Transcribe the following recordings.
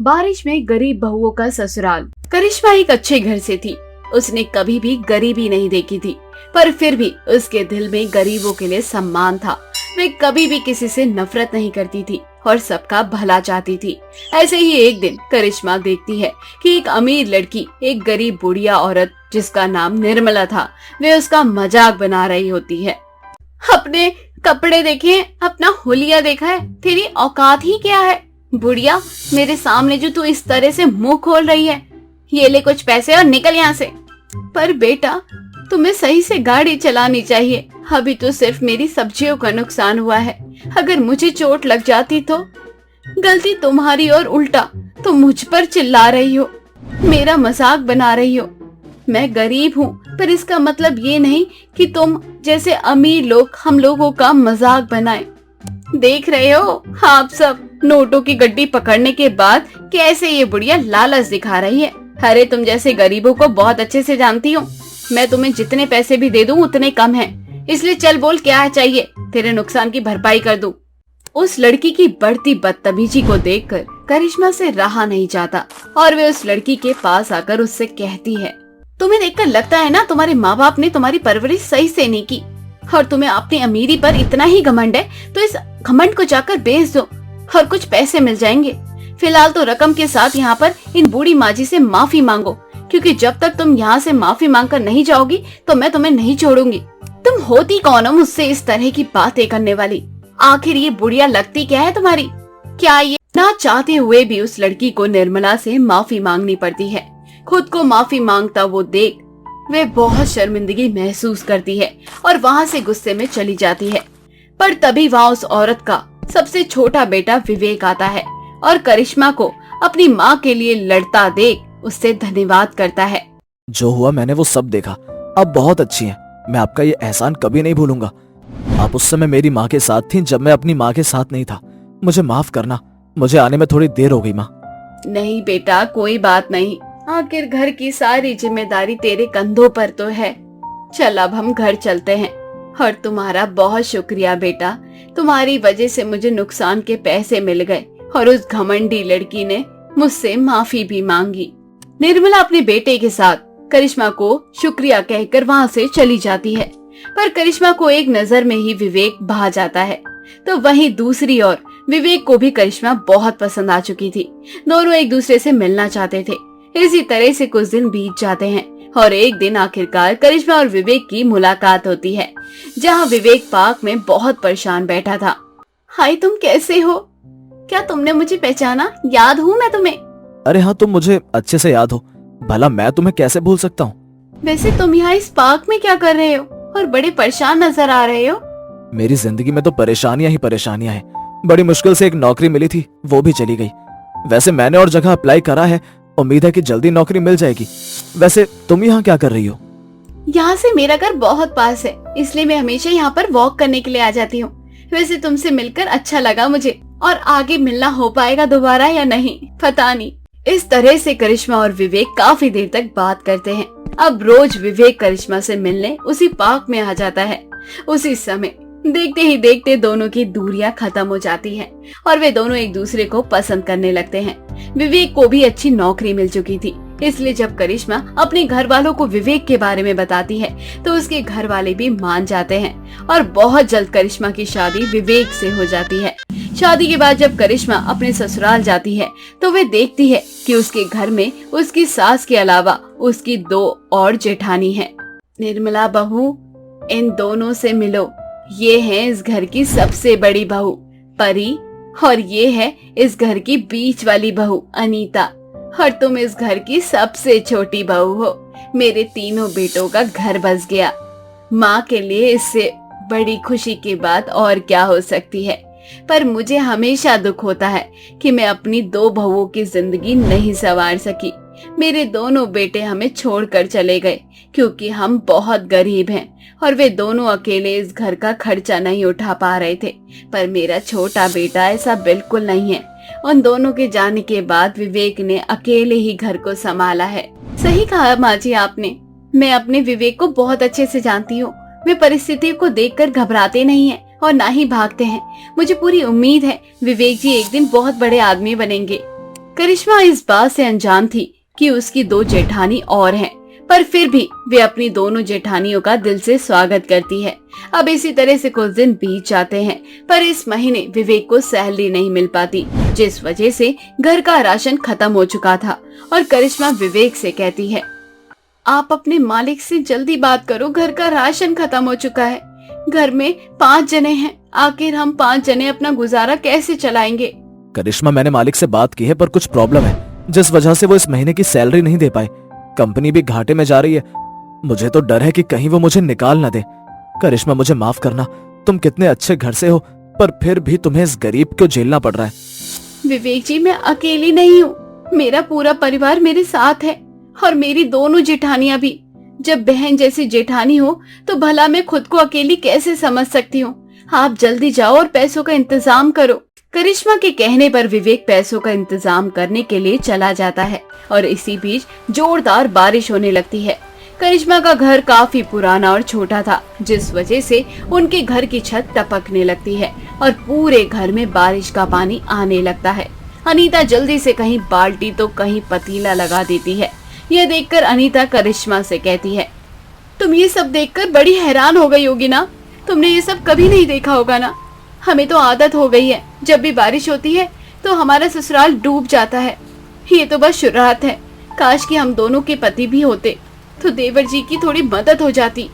बारिश में गरीब बहुओं का ससुराल। करिश्मा एक अच्छे घर से थी। उसने कभी भी गरीबी नहीं देखी थी, पर फिर भी उसके दिल में गरीबों के लिए सम्मान था। वे कभी भी किसी से नफरत नहीं करती थी और सबका भला चाहती थी। ऐसे ही एक दिन करिश्मा देखती है कि एक अमीर लड़की एक गरीब बुढ़िया औरत जिसका नाम निर्मला था, वे उसका मजाक बना रही होती है। अपने कपड़े देखे, अपना हुलिया देखा है, तेरी औकात ही क्या है बुढ़िया, मेरे सामने जो तू इस तरह से मुंह खोल रही है। ये ले कुछ पैसे और निकल यहाँ से। पर बेटा, तुम्हें सही से गाड़ी चलानी चाहिए। अभी तो सिर्फ मेरी सब्जियों का नुकसान हुआ है, अगर मुझे चोट लग जाती तो। गलती तुम्हारी और उल्टा तुम मुझ पर चिल्ला रही हो, मेरा मजाक बना रही हो। मैं गरीब हूँ, पर इसका मतलब ये नहीं कि तुम जैसे अमीर लोग हम लोगों का मजाक बनाएं। देख रहे हो आप सब, नोटों की गड्डी पकड़ने के बाद कैसे ये बुढ़िया लालच दिखा रही है। अरे तुम जैसे गरीबों को बहुत अच्छे से जानती हूँ। मैं तुम्हें जितने पैसे भी दे दूँ उतने कम हैं। इसलिए चल बोल क्या चाहिए, तेरे नुकसान की भरपाई कर दूँ। उस लड़की की बढ़ती बदतमीजी को देखकर करिश्मा से रहा नहीं जाता और वे उस लड़की के पास आकर उससे कहती है, तुम्हें देखकर लगता है ना तुम्हारे माँ बाप ने तुम्हारी परवरिश सही से नहीं की, और तुम्हें अपनी अमीरी पर इतना ही घमंड है तो इस घमंड को जाकर बेच दो और कुछ पैसे मिल जाएंगे। फिलहाल तो रकम के साथ यहाँ पर इन बूढ़ी माजी से माफी मांगो, क्योंकि जब तक तुम यहाँ से माफी मांगकर नहीं जाओगी तो मैं तुम्हें नहीं छोड़ूंगी। तुम होती कौन हो मुझसे इस तरह की बातें करने वाली? आखिर ये बुढ़िया लगती क्या है तुम्हारी? क्या ये ना चाहते हुए भी उस लड़की को निर्मला से माफी मांगनी पड़ती है। खुद को माफी मांगता वो देख वे बहुत शर्मिंदगी महसूस करती है और वहाँ से गुस्से में चली जाती है। पर तभी वहाँ उस औरत का सबसे छोटा बेटा विवेक आता है और करिश्मा को अपनी माँ के लिए लड़ता देख उससे धन्यवाद करता है। जो हुआ मैंने वो सब देखा, अब बहुत अच्छी हैं। मैं आपका ये एहसान कभी नहीं भूलूंगा। आप उस समय मेरी माँ के साथ थीं जब मैं अपनी माँ के साथ नहीं था। मुझे माफ करना, मुझे आने में थोड़ी देर हो गई माँ। नहीं बेटा, कोई बात नहीं। आखिर घर की सारी जिम्मेदारी तेरे कंधों पर तो है। चल अब हम घर चलते हैं। और तुम्हारा बहुत शुक्रिया बेटा, तुम्हारी वजह से मुझे नुकसान के पैसे मिल गए और उस घमंडी लड़की ने मुझसे माफी भी मांगी। निर्मला अपने बेटे के साथ करिश्मा को शुक्रिया कहकर वहाँ से चली जाती है। पर करिश्मा को एक नजर में ही विवेक भा जाता है। तो वहीं दूसरी ओर विवेक को भी करिश्मा बहुत पसंद आ चुकी थी। दोनों एक दूसरे से मिलना चाहते थे। इसी तरह से कुछ दिन बीत जाते हैं और एक दिन आखिरकार करिश्मा और विवेक की मुलाकात होती है, जहाँ विवेक पार्क में बहुत परेशान बैठा था। हाय, तुम कैसे हो? क्या तुमने मुझे पहचाना? याद हूँ मैं तुम्हें? अरे हाँ, तुम मुझे अच्छे से याद हो। भला मैं तुम्हें कैसे भूल सकता हूँ। वैसे तुम यहाँ इस पार्क में क्या कर रहे हो और बड़े परेशान नजर आ रहे हो? मेरी जिंदगी में तो परेशानियां ही परेशानियां हैं। बड़ी मुश्किल से एक नौकरी मिली थी, वो भी चली गई। वैसे मैंने और जगह अप्लाई करा है, उम्मीद है कि जल्दी नौकरी मिल जाएगी। वैसे तुम यहाँ क्या कर रही हो? यहाँ से मेरा घर बहुत पास है, इसलिए मैं हमेशा यहाँ पर वॉक करने के लिए आ जाती हूँ। वैसे तुमसे मिलकर अच्छा लगा मुझे, और आगे मिलना हो पाएगा दोबारा या नहीं पता नहीं। इस तरह से करिश्मा और विवेक काफी देर तक बात करते हैं। अब रोज विवेक करिश्मा से मिलने उसी पार्क में आ जाता है। उसी समय देखते ही देखते दोनों की दूरियां खत्म हो जाती हैं और वे दोनों एक दूसरे को पसंद करने लगते हैं। विवेक को भी अच्छी नौकरी मिल चुकी थी, इसलिए जब करिश्मा अपने घर वालों को विवेक के बारे में बताती है तो उसके घर वाले भी मान जाते हैं और बहुत जल्द करिश्मा की शादी विवेक से हो जाती है। शादी के बाद जब करिश्मा अपने ससुराल जाती है तो वे देखती है कि उसके घर में उसकी सास के अलावा उसकी 2 और जेठानी है। निर्मला बहू, इन दोनों से मिलो। ये है इस घर की सबसे बड़ी बहू परी, और ये है इस घर की बीच वाली बहू अनीता, और तुम इस घर की सबसे छोटी बहू हो। मेरे तीनों बेटों का घर बस गया। माँ के लिए इससे बड़ी खुशी की बात और क्या हो सकती है। पर मुझे हमेशा दुख होता है कि मैं अपनी 2 बहुओं की जिंदगी नहीं संवार सकी। मेरे दोनों बेटे हमें छोड़कर चले गए क्योंकि हम बहुत गरीब हैं और वे दोनों अकेले इस घर का खर्चा नहीं उठा पा रहे थे। पर मेरा छोटा बेटा ऐसा बिल्कुल नहीं है। उन दोनों के जाने के बाद विवेक ने अकेले ही घर को संभाला है। सही कहा माँ जी आपने। मैं अपने विवेक को बहुत अच्छे से जानती हूँ। वे परिस्थितियों को देखकर घबराते नहीं हैं और ना ही भागते हैं। मुझे पूरी उम्मीद है विवेक जी एक दिन बहुत बड़े आदमी बनेंगे। करिश्मा इस बात से अनजान थी कि उसकी 2 जेठानी और हैं, पर फिर भी वे अपनी दोनों जेठानियों का दिल से स्वागत करती है। अब इसी तरह से कुछ दिन बीत जाते हैं, पर इस महीने विवेक को सैलरी नहीं मिल पाती, जिस वजह से घर का राशन खत्म हो चुका था। और करिश्मा विवेक से कहती है, आप अपने मालिक से जल्दी बात करो, घर का राशन खत्म हो चुका है। घर में 5 जने हैं, आखिर हम 5 जने अपना गुजारा कैसे चलाएंगे। करिश्मा, मैंने मालिक से बात की है, पर कुछ प्रॉब्लम है जिस वजह से वो इस महीने की सैलरी नहीं दे पाए। कंपनी भी घाटे में जा रही है। मुझे तो डर है कि कहीं वो मुझे निकाल न दे। करिश्मा, मुझे माफ करना। तुम कितने अच्छे घर से हो, पर फिर भी तुम्हें इस गरीब को झेलना पड़ रहा है। विवेक जी, मैं अकेली नहीं हूँ, मेरा पूरा परिवार मेरे साथ है, और मेरी दोनों जेठानियां भी। जब बहन जैसी जेठानी हो तो भला मैं खुद को अकेली कैसे समझ सकती हूँ। आप जल्दी जाओ और पैसों का इंतजाम करो। करिश्मा के कहने पर विवेक पैसों का इंतजाम करने के लिए चला जाता है, और इसी बीच जोरदार बारिश होने लगती है। करिश्मा का घर काफी पुराना और छोटा था, जिस वजह से उनके घर की छत टपकने लगती है और पूरे घर में बारिश का पानी आने लगता है। अनीता जल्दी से कहीं बाल्टी तो कहीं पतीला लगा देती है। यह देखकर अनीता करिश्मा से कहती है, तुम ये सब देखकर बड़ी हैरान हो गई होगी ना। तुमने ये सब कभी नहीं देखा होगा ना। हमें तो आदत हो गई है, जब भी बारिश होती है तो हमारा ससुराल डूब जाता है। ये तो बस शुरुआत है। काश कि हम दोनों के पति भी होते तो देवर जी की थोड़ी मदद हो जाती।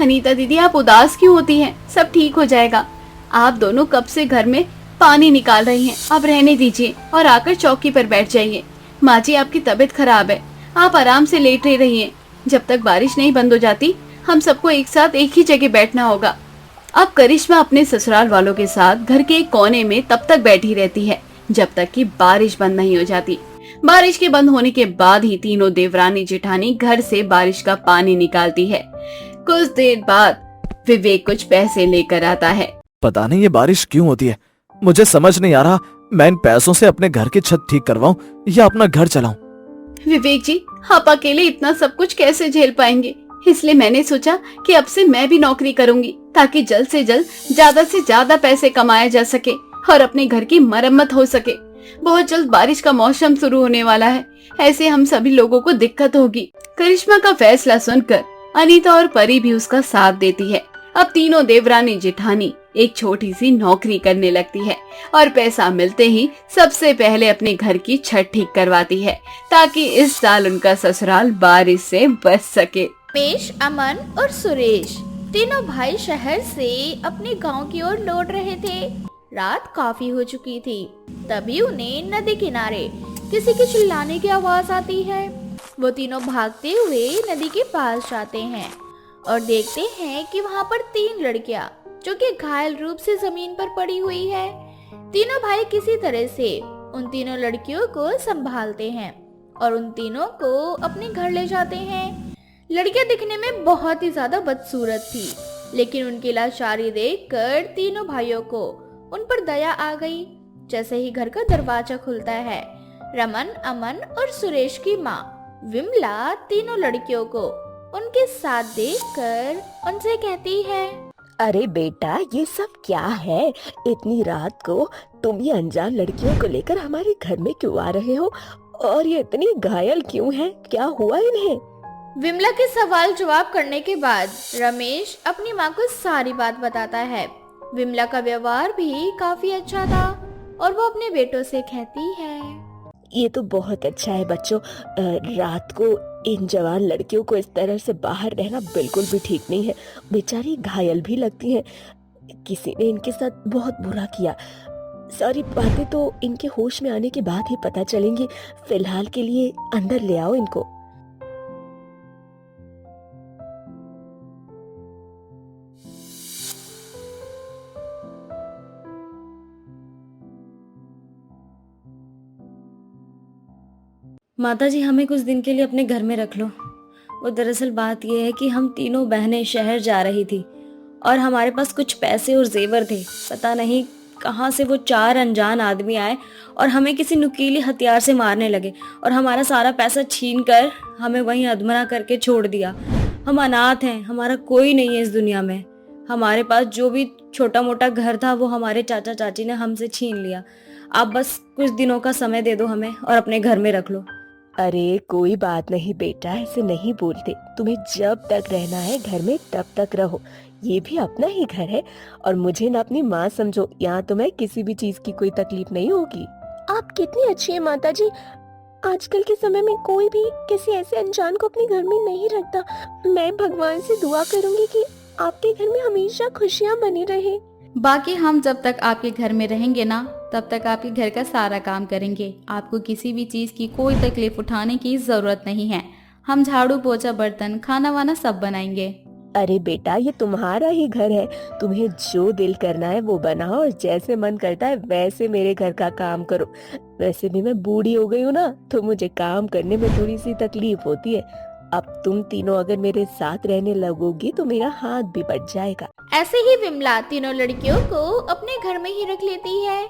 अनीता दीदी, आप उदास क्यों होती हैं? सब ठीक हो जाएगा। आप दोनों कब से घर में पानी निकाल रही हैं, अब रहने दीजिए और आकर चौकी पर बैठ जाइए। माँ जी, आपकी तबीयत खराब है, आप आराम से लेटे रहिए। जब तक बारिश नहीं बंद हो जाती हम सबको एक साथ एक ही जगह बैठना होगा। अब करिश्मा अपने ससुराल वालों के साथ घर के एक कोने में तब तक बैठी रहती है जब तक कि बारिश बंद नहीं हो जाती। बारिश के बंद होने के बाद ही तीनों देवरानी जेठानी घर से बारिश का पानी निकालती है। कुछ देर बाद विवेक कुछ पैसे लेकर आता है। पता नहीं ये बारिश क्यों होती है, मुझे समझ नहीं आ रहा मैं इन पैसों से अपने घर की छत ठीक करवाऊं या अपना घर चलाऊं। विवेक जी, आप अकेले इतना सब कुछ कैसे झेल पाएंगे? इसलिए मैंने सोचा कि अब से मैं भी नौकरी करूंगी, ताकि जल्द से ज्यादा पैसे कमाया जा सके और अपने घर की मरम्मत हो सके। बहुत जल्द बारिश का मौसम शुरू होने वाला है, ऐसे हम सभी लोगों को दिक्कत होगी। करिश्मा का फैसला सुनकर अनीता और परी भी उसका साथ देती है। अब तीनों देवरानी जेठानी एक छोटी सी नौकरी करने लगती है और पैसा मिलते ही सबसे पहले अपने घर की छत ठीक करवाती है, ताकि इस साल उनका ससुराल बारिश से बच सके। रमेश, अमन और सुरेश तीनों भाई शहर से अपने गांव की ओर लौट रहे थे। रात काफी हो चुकी थी, तभी उन्हें नदी किनारे किसी के चिल्लाने की आवाज आती है। वो तीनों भागते हुए नदी के पास जाते हैं और देखते हैं कि वहाँ पर 3 लड़कियां जो कि घायल रूप से जमीन पर पड़ी हुई है। तीनों भाई किसी तरह से उन तीनों लड़कियों को संभालते हैं और उन तीनों को अपने घर ले जाते हैं। लड़कियां दिखने में बहुत ही ज्यादा बदसूरत थी, लेकिन उनकी लाचारी देखकर तीनों भाइयों को उन पर दया आ गई। जैसे ही घर का दरवाजा खुलता है, रमन, अमन और सुरेश की माँ विमला तीनों लड़कियों को उनके साथ देखकर उनसे कहती है, अरे बेटा, ये सब क्या है? इतनी रात को तुम ये अनजान लड़कियों को लेकर हमारे घर में क्यों आ रहे हो? और ये इतनी घायल क्यों हैं? क्या हुआ इन्हें? विमला के सवाल जवाब करने के बाद रमेश अपनी माँ को सारी बात बताता है। विमला का व्यवहार भी काफी अच्छा था और वो अपने बेटों से कहती है, ये तो बहुत अच्छा है बच्चों। रात को इन जवान लड़कियों को इस तरह से बाहर रहना बिल्कुल भी ठीक नहीं है। बेचारी घायल भी लगती हैं। किसी ने इनके साथ बहुत बुरा किया। सारी बातें तो इनके होश में आने के बाद ही पता चलेंगी। फिलहाल के लिए अंदर ले आओ इनको। माताजी, हमें कुछ दिन के लिए अपने घर में रख लो। वो दरअसल बात यह है कि हम तीनों बहनें शहर जा रही थी और हमारे पास कुछ पैसे और जेवर थे। पता नहीं कहाँ से वो 4 अनजान आदमी आए और हमें किसी नुकीले हथियार से मारने लगे और हमारा सारा पैसा छीन कर हमें वहीं अधमरा करके छोड़ दिया। हम अनाथ हैं, हमारा कोई नहीं है इस दुनिया में। हमारे पास जो भी छोटा मोटा घर था वो हमारे चाचा चाची ने हमसे छीन लिया। आप बस कुछ दिनों का समय दे दो हमें और अपने घर में रख लो। अरे कोई बात नहीं बेटा, ऐसे नहीं बोलते। तुम्हें जब तक रहना है घर में तब तक रहो, ये भी अपना ही घर है। और मुझे ना अपनी माँ समझो, यहाँ तुम्हें किसी भी चीज की कोई तकलीफ नहीं होगी। आप कितनी अच्छी है माता जी। आजकल के समय में कोई भी किसी ऐसे अनजान को अपने घर में नहीं रखता। मैं भगवान से दुआ करूंगी कि आपके घर में हमेशा खुशियाँ बनी रहे। बाकी हम जब तक आपके घर में रहेंगे ना, तब तक आपके घर का सारा काम करेंगे। आपको किसी भी चीज की कोई तकलीफ उठाने की जरूरत नहीं है। हम झाड़ू पोछा बर्तन खाना वाना सब बनाएंगे। अरे बेटा, ये तुम्हारा ही घर है, तुम्हें जो दिल करना है वो बनाओ और जैसे मन करता है वैसे मेरे घर का काम करो। वैसे भी मैं बूढ़ी हो गई हूँ ना, तो मुझे काम करने में थोड़ी सी तकलीफ होती है। अब तुम तीनों अगर मेरे साथ रहने लगोगी तो मेरा हाथ भी बढ़ जाएगा। ऐसे ही विमला तीनों लड़कियों को अपने घर में ही रख लेती है।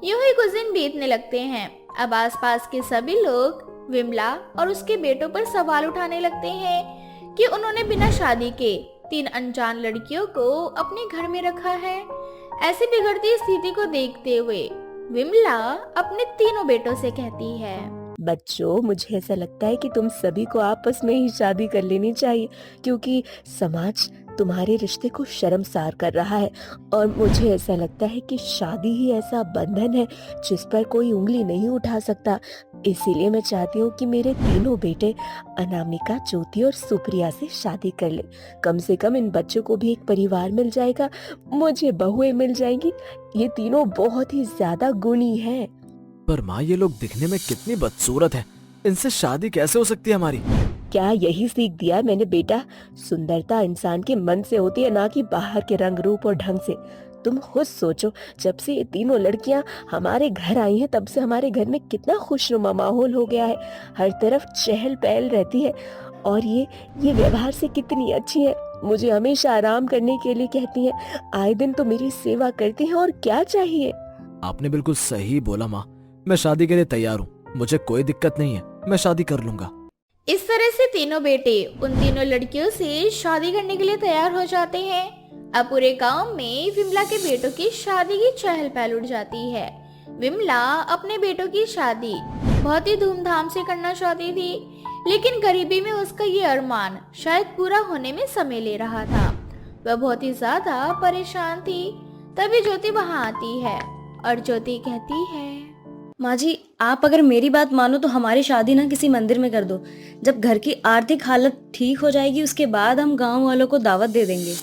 यूं ही कुछ दिन बीतने लगते हैं। अब आसपास के सभी लोग विमला और उसके बेटों पर सवाल उठाने लगते हैं कि उन्होंने बिना शादी के 3 अनजान लड़कियों को अपने घर में रखा है। ऐसी बिगड़ती स्थिति को देखते हुए विमला अपने तीनों बेटों से कहती है, बच्चों, मुझे ऐसा लगता है कि तुम सभी को आपस में ही शादी कर लेनी चाहिए, क्योंकि समाज तुम्हारे रिश्ते को शर्मसार कर रहा है। और मुझे ऐसा लगता है कि शादी ही ऐसा बंधन है जिस पर कोई उंगली नहीं उठा सकता। इसीलिए मैं चाहती हूँ कि मेरे तीनों बेटे अनामिका, ज्योति और सुप्रिया से शादी कर ले। कम से कम इन बच्चों को भी एक परिवार मिल जाएगा, मुझे बहुएं मिल जाएंगी। ये तीनों बहुत ही ज्यादा गुणी हैं। पर माँ, ये लोग दिखने में कितनी बदसूरत हैं, इनसे शादी कैसे हो सकती है हमारी? क्या यही सीख दिया मैंने बेटा? सुंदरता इंसान के मन से होती है, ना कि बाहर के रंग रूप और ढंग से। तुम खुद सोचो, जब से ये तीनों लड़कियां हमारे घर आई हैं तब से हमारे घर में कितना खुशनुमा माहौल हो गया है। हर तरफ चहल पहल रहती है और ये व्यवहार से कितनी अच्छी है। मुझे हमेशा आराम करने के लिए कहती हैं, आए दिन तो मेरी सेवा करती हैं, और क्या चाहिए। आपने बिल्कुल सही बोला माँ, मैं शादी के लिए तैयार हूँ, मुझे कोई दिक्कत नहीं है, मैं शादी कर लूंगा। इस तरह से तीनों बेटे उन तीनों लड़कियों से शादी करने के लिए तैयार हो जाते हैं। अब पूरे गांव में विमला के बेटों की शादी की चहल पहल उठ जाती है। विमला अपने बेटों की शादी बहुत ही धूमधाम से करना चाहती थी, लेकिन गरीबी में उसका ये अरमान शायद पूरा होने में समय ले रहा था। वह बहुत ही ज्यादा परेशान थी। तभी ज्योति वहां आती है और ज्योति कहती है, माँ जी, आप अगर मेरी बात मानो तो हमारी शादी ना किसी मंदिर में कर दो। जब घर की आर्थिक हालत ठीक हो जाएगी उसके बाद हम गांव वालों को दावत दे देंगे।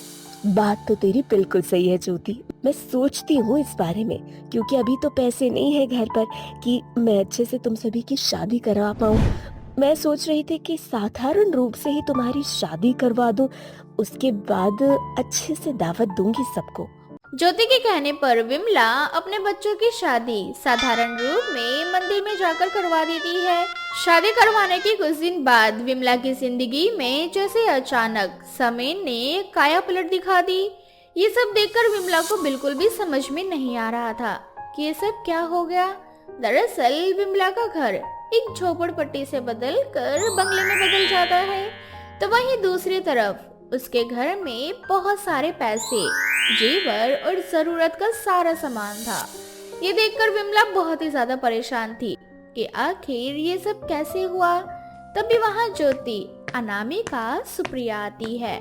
बात तो तेरी बिल्कुल सही है ज्योति, मैं सोचती हूँ इस बारे में, क्योंकि अभी तो पैसे नहीं है घर पर कि मैं अच्छे से तुम सभी की शादी करवा पाऊँ। मैं सोच रही थी कि साधारण रूप से ही तुम्हारी शादी करवा दूं, उसके बाद अच्छे से दावत दूंगी सबको। ज्योति के कहने पर विमला अपने बच्चों की शादी साधारण रूप में मंदिर में जाकर करवा देती है। शादी करवाने के कुछ दिन बाद विमला की जिंदगी में जैसे अचानक समय ने काया पलट दिखा दी। ये सब देखकर विमला को बिल्कुल भी समझ में नहीं आ रहा था कि ये सब क्या हो गया। दरअसल विमला का घर एक झोपड़पट्टी से बदलकर बंगले में बदल जाता है, तो वहीं दूसरी तरफ उसके घर में बहुत सारे पैसे, जेवर और जरूरत का सारा सामान था। ये देखकर विमला बहुत ही ज्यादा परेशान थी कि आखिर ये सब कैसे हुआ। तभी वहां ज्योति, अनामिका, सुप्रिया आती है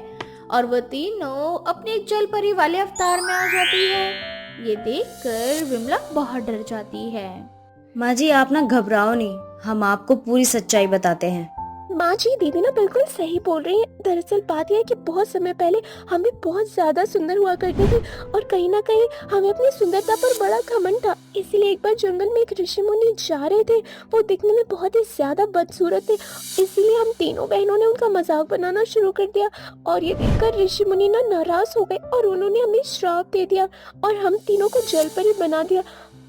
और वो तीनों अपने जल परी वाले अवतार में आ जाती है। ये देखकर विमला बहुत डर जाती है। माँ जी, आप ना घबराओ नहीं, हम आपको पूरी सच्चाई बताते हैं। माँ जी, दीदी ना बिल्कुल सही बोल रही है। दरअसल बात यह है कि बहुत समय पहले हम भी बहुत ज्यादा सुंदर हुआ करते थे और कहीं ना कहीं हमें अपनी सुंदरता पर बड़ा घमंड था। इसीलिए एक बार जंगल में एक ऋषि मुनि जा रहे थे, वो दिखने में बहुत ही ज्यादा बदसूरत थे। इसीलिए हम तीनों बहनों ने उनका मजाक बनाना शुरू कर दिया और ये देखकर ऋषि मुनि ना नाराज हो गए और उन्होंने हमें श्राप दे दिया और हम तीनों को जलपरी बना दिया।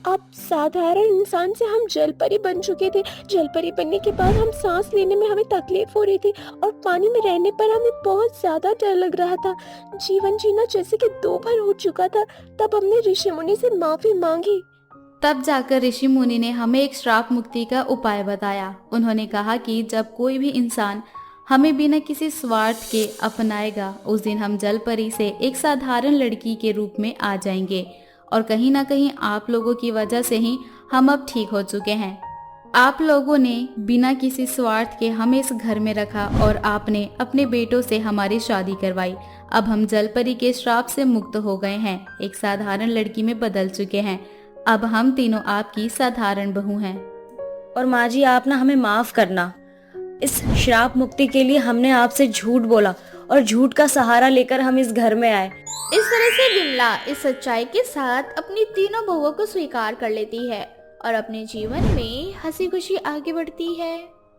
अब साधारण इंसान से हम जलपरी बन चुके थे। जलपरी बनने के बाद हम सांस लेने में हमें तकलीफ हो रही थी और पानी में रहने पर हमें बहुत ज्यादा डर लग रहा था। जीवन जीना जैसे कि 2 बार हो चुका था। तब हमने ऋषि मुनि से माफी मांगी। तब जाकर ऋषि मुनि ने हमें एक श्राप मुक्ति का उपाय बताया। उन्होंने कहा कि जब कोई भी इंसान हमें बिना किसी स्वार्थ के अपनाएगा, उस दिन हम जलपरी से एक साधारण लड़की के रूप में आ जाएंगे और कहीं ना कहीं आप लोगों की वजह से ही हम अब ठीक हो चुके हैं। आप लोगों ने बिना किसी स्वार्थ के हमें इस घर में रखा और आपने अपने बेटों से हमारी शादी करवाई। अब हम जलपरी के श्राप से मुक्त हो गए हैं, एक साधारण लड़की में बदल चुके हैं। अब हम तीनों आपकी साधारण बहू हैं। और माँ जी, आप ना हमें माफ करना। इस श्राप मुक्ति के लिए हमने आपसे झूठ बोला और झूठ का सहारा लेकर हम इस घर में आए। इस तरह से विमला इस सच्चाई के साथ अपनी तीनों बहुओं को स्वीकार कर लेती है और अपने जीवन में हंसी खुशी आगे बढ़ती है।